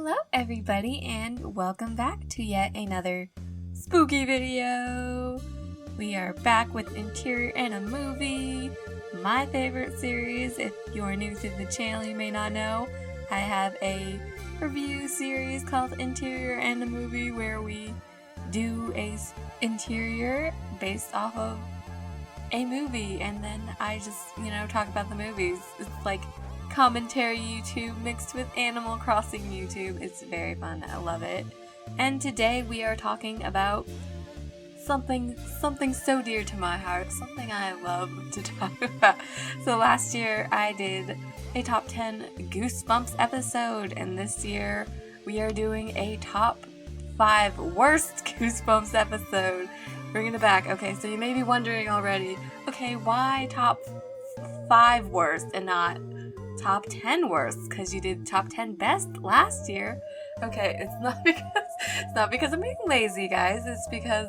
Hello everybody and welcome back to yet another spooky video. We are back with Interior and a Movie, my favorite series. If you're new to the channel, you may not know, I have a review series called Interior and a Movie where we do a interior based off of a movie and then I just, talk about the movies. It's like commentary YouTube mixed with Animal Crossing YouTube. It's very fun. I love it. And today we are talking about something so dear to my heart, something I love to talk about. So last year I did a top 10 Goosebumps episode, and this year we are doing a top 5 worst Goosebumps episode. Bringing it back. Okay, so you may be wondering already, okay, why top 5 worst and not top 10 worst? Because you did top 10 best last year. Okay, it's not because I'm being lazy, guys. It's because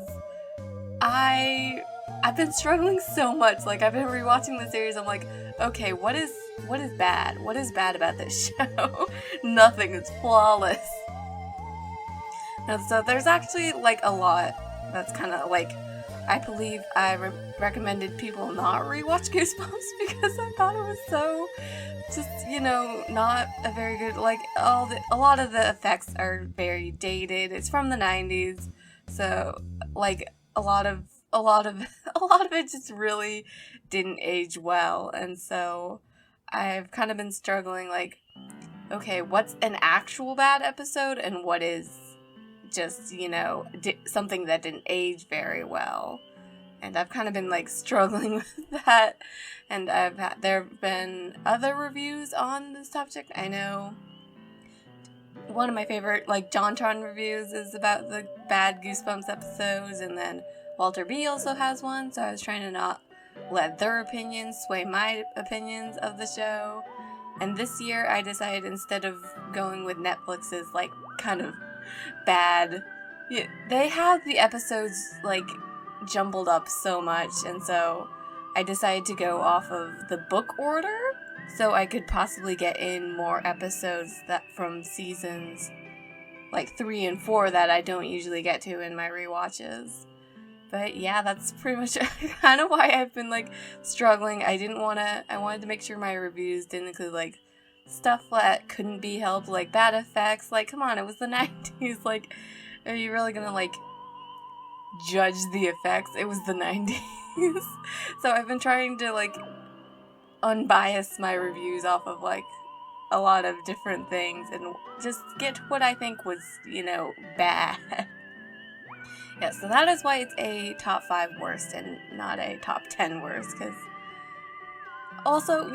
I've been struggling so much. Like, I've been rewatching the series. I'm like, okay, what is bad? What is bad about this show? Nothing. It's flawless. And so there's actually like a lot that's kind of like, I believe I recommended people not rewatch Goosebumps because I thought it was so just, not a very good, like, a lot of the effects are very dated. It's from the 90s, so like a lot of it just really didn't age well, and so I've kind of been struggling, like, okay, what's an actual bad episode and what is just, something that didn't age very well. And I've kind of been, like, struggling with that. And there have been other reviews on this subject. I know one of my favorite, like, JonTron reviews is about the bad Goosebumps episodes. And then Walter B also has one. So I was trying to not let their opinions sway my opinions of the show. And this year I decided, instead of going with Netflix's, like, kind of bad, they have the episodes like jumbled up so much, and so I decided to go off of the book order so I could possibly get in more episodes that from seasons like 3 and 4 that I don't usually get to in my rewatches. But yeah, that's pretty much kind of why I've been like struggling. I wanted to make sure my reviews didn't include like stuff that couldn't be helped, like bad effects. Like, come on, it was the 90s. Like, are you really gonna like judge the effects? It was the 90s. So I've been trying to like unbias my reviews off of like a lot of different things and just get what I think was, bad. Yeah, so that is why it's a top 5 worst and not a top 10 worst, because also,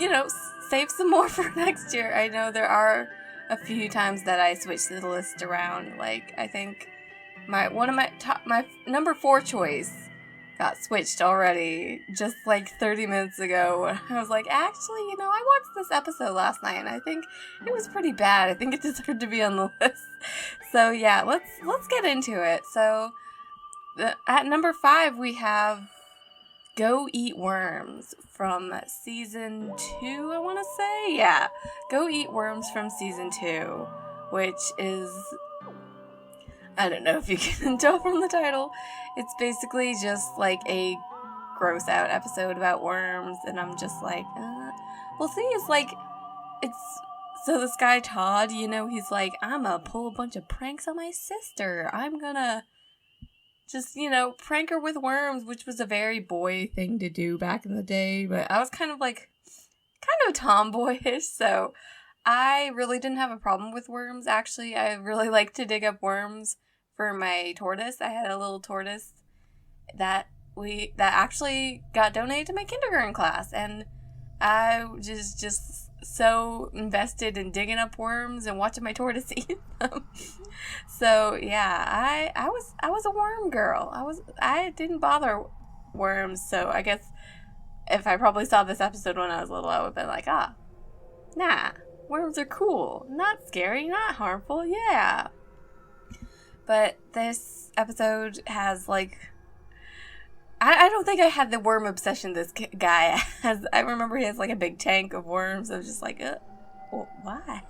save some more for next year. I know there are a few times that I switched the list around. Like, I think my number 4 choice got switched already just like 30 minutes ago. I was like, actually, I watched this episode last night and I think it was pretty bad. I think it deserved to be on the list. So yeah, let's get into it. So at number 5 we have Go Eat Worms from season 2, I want to say? Yeah, Go Eat Worms from season 2, which is, I don't know if you can tell from the title, it's basically just like a gross out episode about worms, and I'm just like, well, see, so this guy Todd, he's like, I'm gonna pull a bunch of pranks on my sister, I'm gonna just, prank her with worms, which was a very boy thing to do back in the day, but I was kind of tomboyish, so I really didn't have a problem with worms. Actually, I really like to dig up worms for my tortoise. I had a little tortoise that actually got donated to my kindergarten class, and I was just so invested in digging up worms and watching my tortoise eat them. So yeah, I was a worm girl. I didn't bother worms, so I guess if I probably saw this episode when I was little, I would have been like, nah, worms are cool, not scary, not harmful, yeah. But this episode has like, I don't think I had the worm obsession this guy has. I remember he has like a big tank of worms. I was just like, well, why?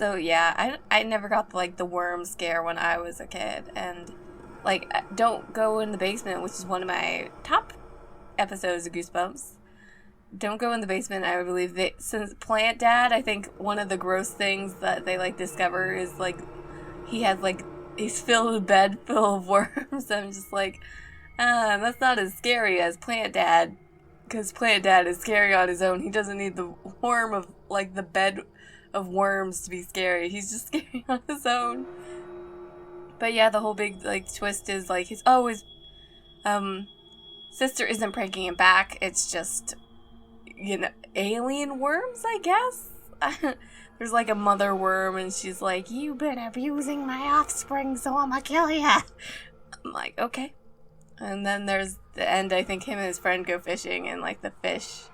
So yeah, I never got like the worm scare when I was a kid, and like Don't Go in the Basement, which is one of my top episodes of Goosebumps. Don't Go in the Basement, I believe since Plant Dad, I think one of the gross things that they like discover is like he's filled a bed full of worms. I'm just like, that's not as scary as Plant Dad, because Plant Dad is scary on his own. He doesn't need the worm of like the bed of worms to be scary. He's just scary on his own. But yeah, the whole big like twist is like his sister isn't pranking him back. It's just, alien worms, I guess. There's like a mother worm, and she's like, "You've been abusing my offspring, so I'ma kill ya." I'm like, okay. And then there's the end. I think him and his friend go fishing, and like the fish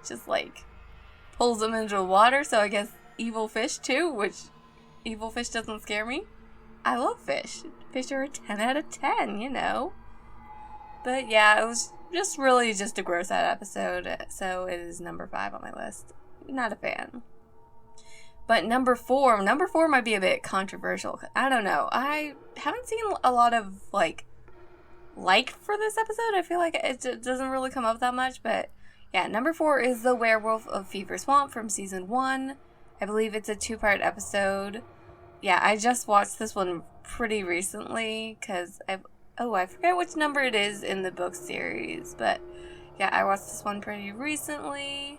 just like pulls them into the water. So I guess evil fish too, which evil fish doesn't scare me. I love fish. Fish are a 10 out of 10, But yeah, it was just really just a gross out episode, so it is number 5 on my list. Not a fan. But number 4 might be a bit controversial. I don't know. I haven't seen a lot of like for this episode. I feel like it doesn't really come up that much, but yeah, number 4 is The Werewolf of Fever Swamp from season 1. I believe it's a 2-part episode. Yeah, I just watched this one pretty recently because I forget which number it is in the book series, but yeah, I watched this one pretty recently.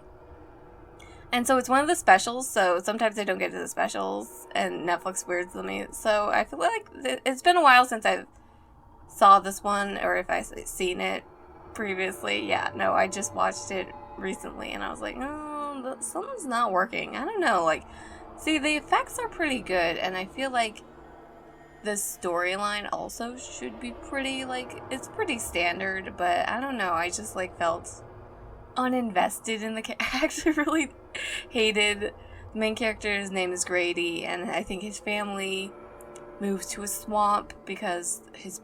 And so it's one of the specials, so sometimes I don't get to the specials, and Netflix weirds me. So I feel like it's been a while since I saw this one, or if I've seen it previously. Yeah, no, I just watched it recently, and I was like, oh, something's not working. I don't know, see, the effects are pretty good, and I feel like the storyline also should be pretty, it's pretty standard, but I don't know, I just, felt uninvested in the I actually really hated the main character's name is Grady, and I think his family moves to a swamp because his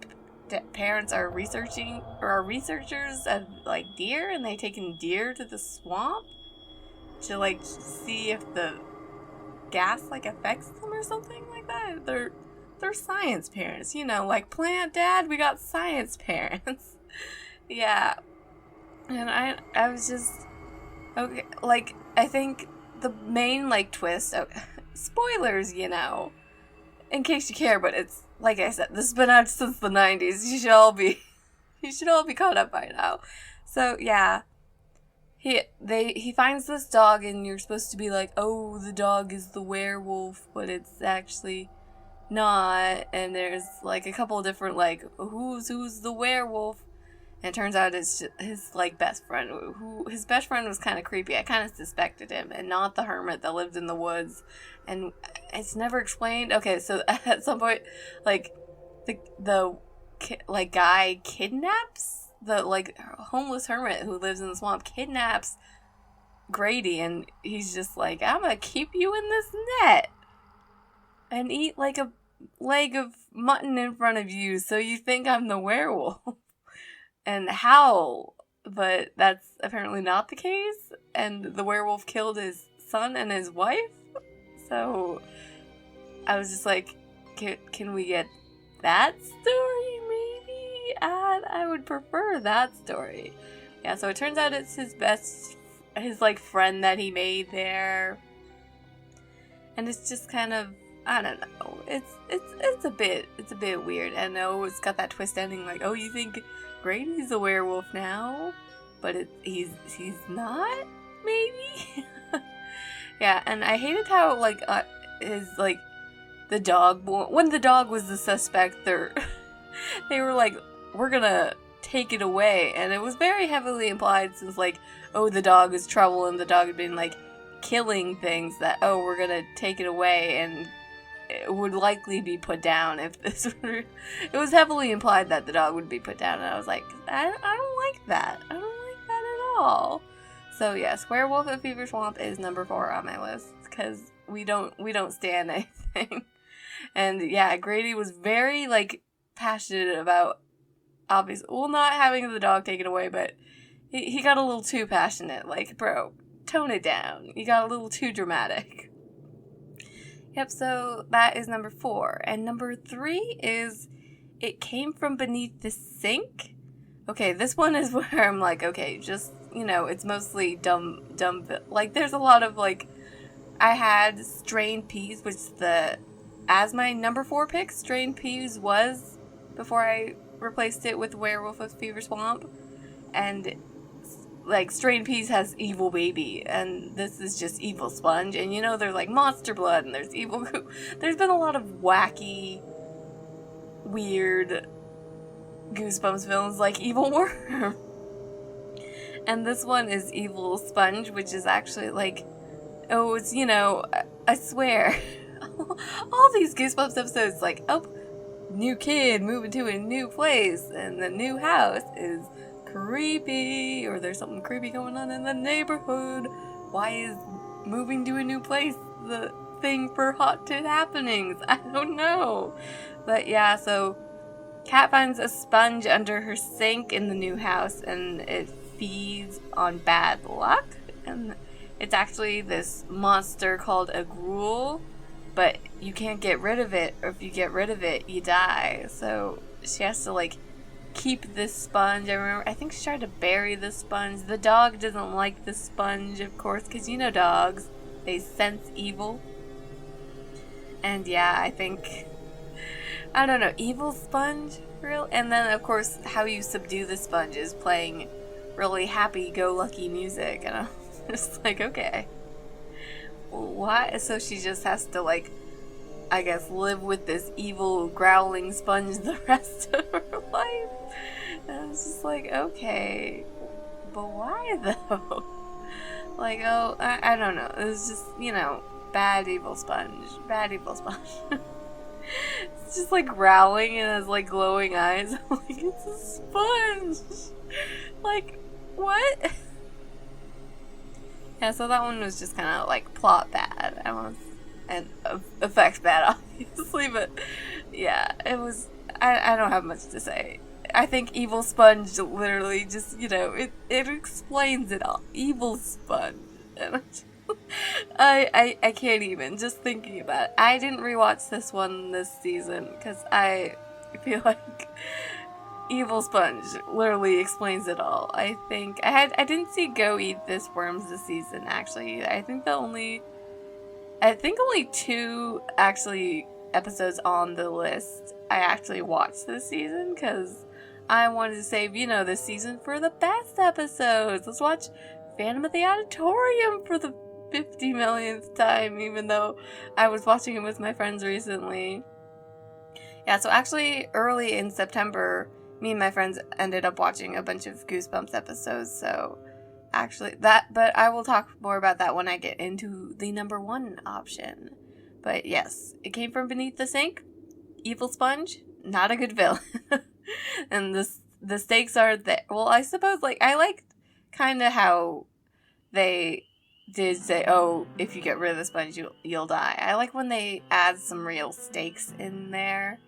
parents are researchers of, deer, and they taken deer to the swamp to, see if the gas affects them or something like that. They're science parents, like Plant Dad, we got science parents. Yeah. And I was just okay, I think the main twist, spoilers, in case you care, but it's like I said, this has been out since the 90s. You should all be caught up by now. So yeah. He finds this dog, and you're supposed to be like, oh, the dog is the werewolf, but it's actually not. And there's a couple of different who's the werewolf, and it turns out it's his best friend. His best friend was kind of creepy. I kind of suspected him, and not the hermit that lived in the woods. And it's never explained. Okay, so at some point, the guy kidnaps the homeless hermit who lives in the swamp, kidnaps Grady, and he's just like, I'm gonna keep you in this net and eat a leg of mutton in front of you so you think I'm the werewolf and howl. But that's apparently not the case, and the werewolf killed his son and his wife. So I was just like, can we get that story maybe? I would prefer that story. Yeah, so it turns out it's his friend that he made there. And it's just kind of, I don't know. It's a bit weird. And it's got that twist ending oh, you think Grady's a werewolf now? But he's not, maybe? Yeah, and I hated how the dog, when the dog was the suspect, they were like, we're gonna take it away, and it was very heavily implied since the dog is trouble, and the dog had been killing things, that we're gonna take it away, and it would likely be put down if this were, it was heavily implied that the dog would be put down, and I was like, I don't like that. I don't like that at all. So yes, Werewolf of Fever Swamp is number 4 on my list, because we don't stand anything. And yeah, Grady was very passionate about, obviously, not having the dog taken away, but he got a little too passionate. Bro, tone it down. You got a little too dramatic. Yep, so that is number 4. And number 3 is It Came From Beneath the Sink. Okay, this one is where I'm like, okay, just, it's mostly dumb, like, there's a lot of, like, I had Strained Peas, which as my number 4 pick, Strained Peas was, before I replaced it with Werewolf of Fever Swamp, and, like, Strained Peas has Evil Baby, and this is just Evil Sponge, and there's, like, Monster Blood, and there's Evil There's been a lot of wacky, weird Goosebumps villains, like Evil Worm. And this one is Evil Sponge, which is actually, like, oh, it's, I swear, all these Goosebumps episodes, like, oh, new kid moving to a new place, and the new house is creepy, or there's something creepy going on in the neighborhood. Why is moving to a new place the thing for haunted happenings? I don't know. But yeah, so Kat finds a sponge under her sink in the new house, and it feeds on bad luck, and it's actually this monster called a gruel, but you can't get rid of it, or if you get rid of it, you die. So she has to, like, keep this sponge. I think she tried to bury the sponge. The dog doesn't like the sponge, of course, because dogs, they sense evil. And yeah, I think, I don't know, evil sponge? Real? And then, of course, how you subdue the sponge is playing really happy-go-lucky music, and I'm just like, okay. Why? So she just has to, like, I guess, live with this evil, growling sponge the rest of her life? And I was just like, okay. But why, though? Like, oh, I don't know. It was just, bad evil sponge. Bad evil sponge. It's just, like, growling and has, like, glowing eyes. I'm like, it's a sponge! Like, what? Yeah, so that one was just kind of, like, plot bad. And effects bad, obviously, but yeah, it was, I don't have much to say. I think Evil Sponge literally just, it explains it all. Evil Sponge. And I can't even, just thinking about it. I didn't rewatch this one this season, because I feel like Evil Sponge literally explains it all. I think, I didn't see Go Eat This Worms this season, actually. I think only 2 actually episodes on the list I actually watched this season, because I wanted to save, this season for the best episodes. Let's watch Phantom of the Auditorium for the 50 millionth time, even though I was watching it with my friends recently. Yeah, so actually early in September, me and my friends ended up watching a bunch of Goosebumps episodes, so actually, but I will talk more about that when I get into the number 1 option. But yes, It Came From Beneath the Sink, Evil Sponge, not a good villain. And the stakes are that, well, I suppose, like, I liked kind of how they did say, oh, if you get rid of the sponge, you'll die. I like when they add some real stakes in there,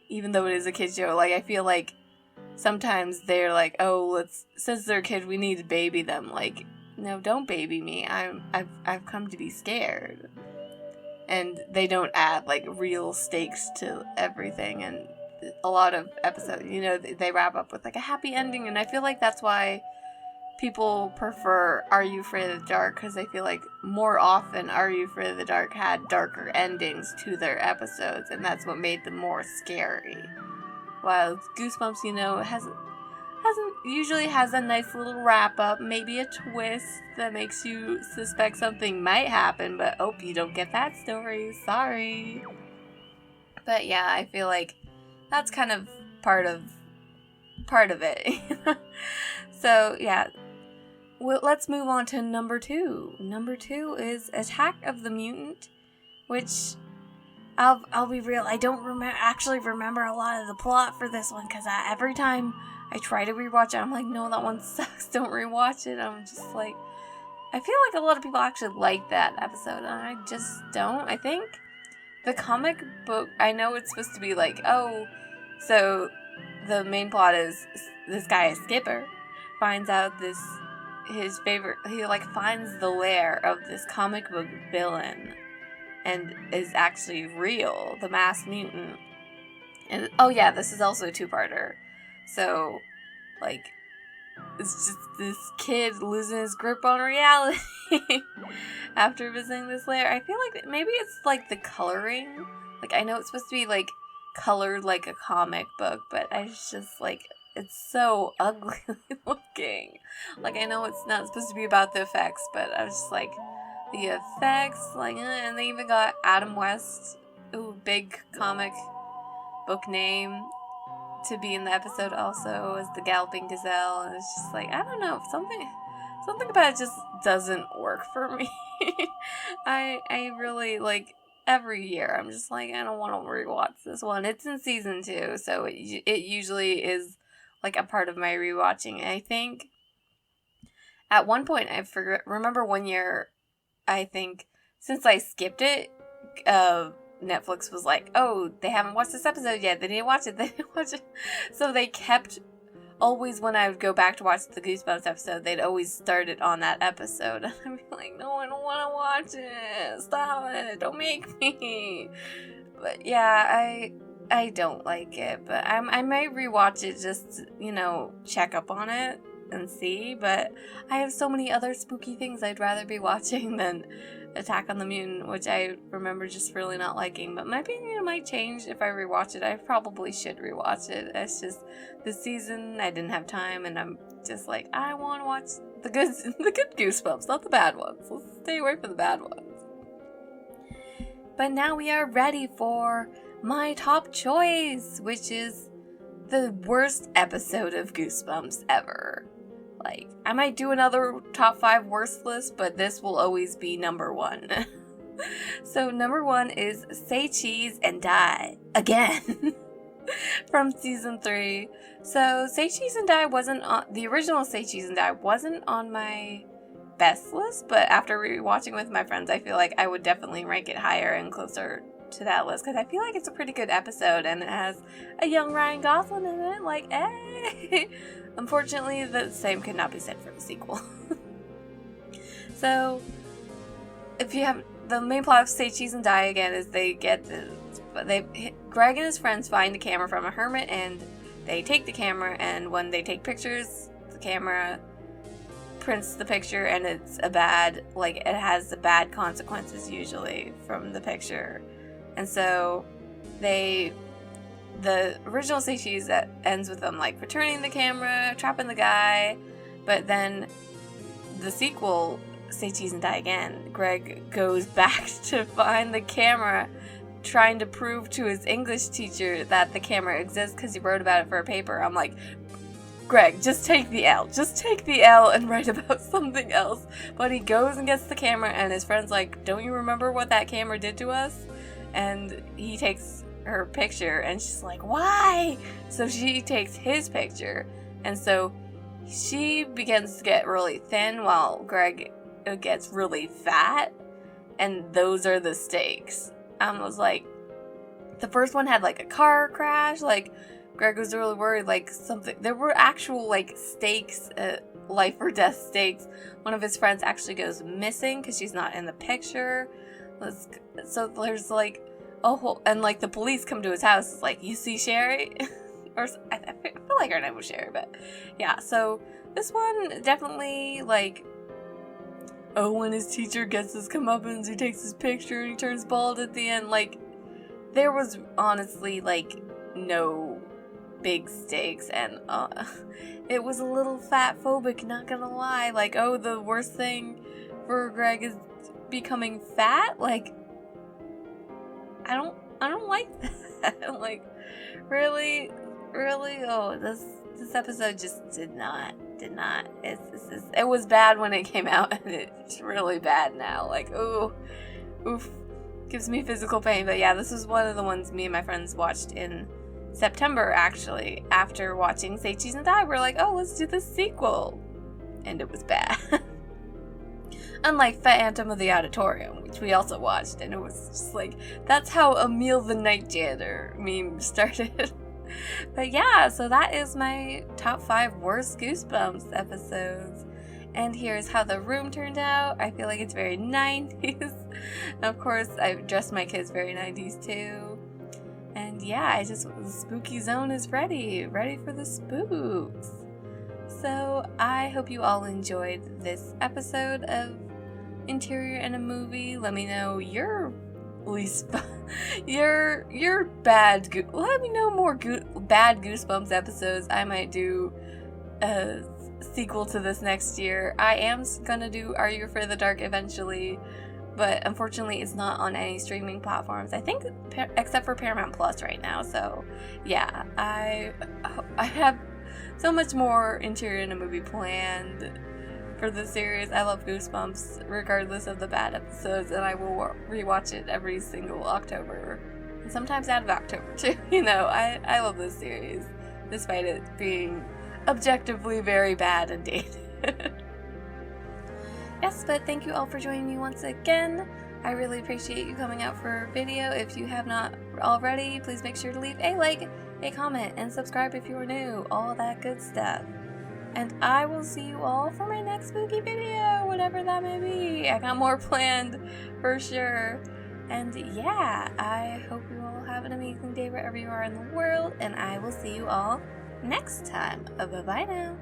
even though it is a kid's show. Like, I feel like sometimes they're like, oh, since they're a kid, we need to baby them. Like, no, don't baby me. I've come to be scared. And they don't add, like, real stakes to everything. And a lot of episodes, they wrap up with, like, a happy ending. And I feel like that's why people prefer Are You Afraid of the Dark? Because I feel like more often Are You Afraid of the Dark had darker endings to their episodes. And that's what made them more scary. While Goosebumps, usually has a nice little wrap up, maybe a twist that makes you suspect something might happen, but oh, you don't get that story. Sorry. But yeah, I feel like that's kind of part of it. So yeah, well, let's move on to number 2. Number 2 is Attack of the Mutant, which I'll be real, I don't actually remember a lot of the plot for this one, because every time I try to rewatch it, I'm like, no, that one sucks, don't rewatch it. I'm just like, I feel like a lot of people actually like that episode, and I just don't. I think the comic book, I know it's supposed to be like, oh, so the main plot is this guy, Skipper, finds out he like finds the lair of this comic book villain. and is actually real, the masked mutant. And oh yeah, this is also a two-parter. So, like, it's just this kid losing his grip on reality after visiting this lair. I feel like maybe it's like the coloring. Like, I know it's supposed to be like colored like a comic book, but I just like, it's so ugly looking. Like, I know it's not supposed to be about the effects, but I was just like, the effects, like, and they even got Adam West, big comic book name, to be in the episode also as the Galloping Gazelle, and it's just like, I don't know, something about it just doesn't work for me. I really, like, every year I'm just like, I don't want to rewatch this one. It's in season 2, so it usually is like a part of my rewatching. I think at one point remember one year, I think, since I skipped it, Netflix was like, oh, they haven't watched this episode yet. They didn't watch it. So they kept, always when I would go back to watch the Goosebumps episode, they'd always start it on that episode. And I'd be like, no, I don't want to watch it. Stop it. Don't make me. But yeah, I don't like it. But I might rewatch it just, check up on it and see. But I have so many other spooky things I'd rather be watching than Attack on the Mutant, which I remember just really not liking, but my opinion might change if I rewatch it. I probably should rewatch it. It's just this season I didn't have time, and I'm just like, I want to watch the good Goosebumps, not the bad ones. Let's stay away from the bad ones. But now we are ready for my top choice, which is the worst episode of Goosebumps ever. Like, I might do another top 5 worst list, but this will always be number 1. So number 1 is Say Cheese and Die Again from season 3. So Say Cheese and Die wasn't on, the original Say Cheese and Die wasn't on my best list, but after rewatching with my friends, I feel like I would definitely rank it higher and closer to that list, because I feel like it's a pretty good episode, and it has a young Ryan Gosling in it, like, hey! Unfortunately, the same could not be said for the sequel. So, if you have, the main plot of Say Cheese and Die Again is Greg and his friends find a camera from a hermit, and they take the camera, and when they take pictures, the camera prints the picture, and it's it has the bad consequences usually from the picture. And so the original Say Cheese that ends with them like returning the camera, trapping the guy, but then the sequel, Say Cheese and Die Again, Greg goes back to find the camera, trying to prove to his English teacher that the camera exists because he wrote about it for a paper. I'm like, Greg, just take the L. Just take the L and write about something else. But he goes and gets the camera, and his friend's like, don't you remember what that camera did to us? And he takes her picture, and she's like, why? So she takes his picture, and so she begins to get really thin while Greg gets really fat, and those are the stakes. I was like, the first one had like a car crash, like Greg was really worried, like something, there were actual like stakes, life or death stakes. One of his friends actually goes missing because she's not in the picture. So there's like a whole, and like the police come to his house. It's like, you see Sherry? Or I feel like her name was Sherry, but yeah. So this one definitely like, oh, when his teacher gets his comeuppance, he takes his picture and he turns bald at the end. Like, there was honestly like no big stakes, and it was a little fat phobic, not gonna lie. Like, oh, the worst thing for Greg is becoming fat. Like, I don't like that. Like, really, oh, this episode just did not. It was bad when it came out, and it's really bad now. Like, oof, gives me physical pain. But yeah, this was one of the ones me and my friends watched in September, actually. After watching Say Cheese and Die, we're like, oh, let's do the sequel. And it was bad. Unlike Phantom of the Auditorium, which we also watched, and it was just like, that's how Emil the Night Janitor meme started. But yeah, so that is my top 5 worst Goosebumps episodes. And here's how the room turned out. I feel like it's very 90s. And of course, I dressed my kids very 90s too. And yeah, the spooky zone is ready for the spooks. So I hope you all enjoyed this episode of Interior in a Movie. Let me know your least your bad. Let me know more bad Goosebumps episodes. I might do a sequel to this next year. I am gonna do Are You Afraid of the Dark eventually, but unfortunately it's not on any streaming platforms, I think, except for Paramount Plus right now. So yeah, I have so much more Interior in a Movie planned for the series. I love Goosebumps regardless of the bad episodes, and I will rewatch it every single October, and sometimes out of October too. I love this series despite it being objectively very bad and dated. Yes, but thank you all for joining me once again. I really appreciate you coming out for a video. If you have not already, please make sure to leave a like, a comment, and subscribe if you are new. All that good stuff. And I will see you all for my next spooky video, whatever that may be. I got more planned for sure. And yeah, I hope you all have an amazing day wherever you are in the world, and I will see you all next time. Bye-bye now.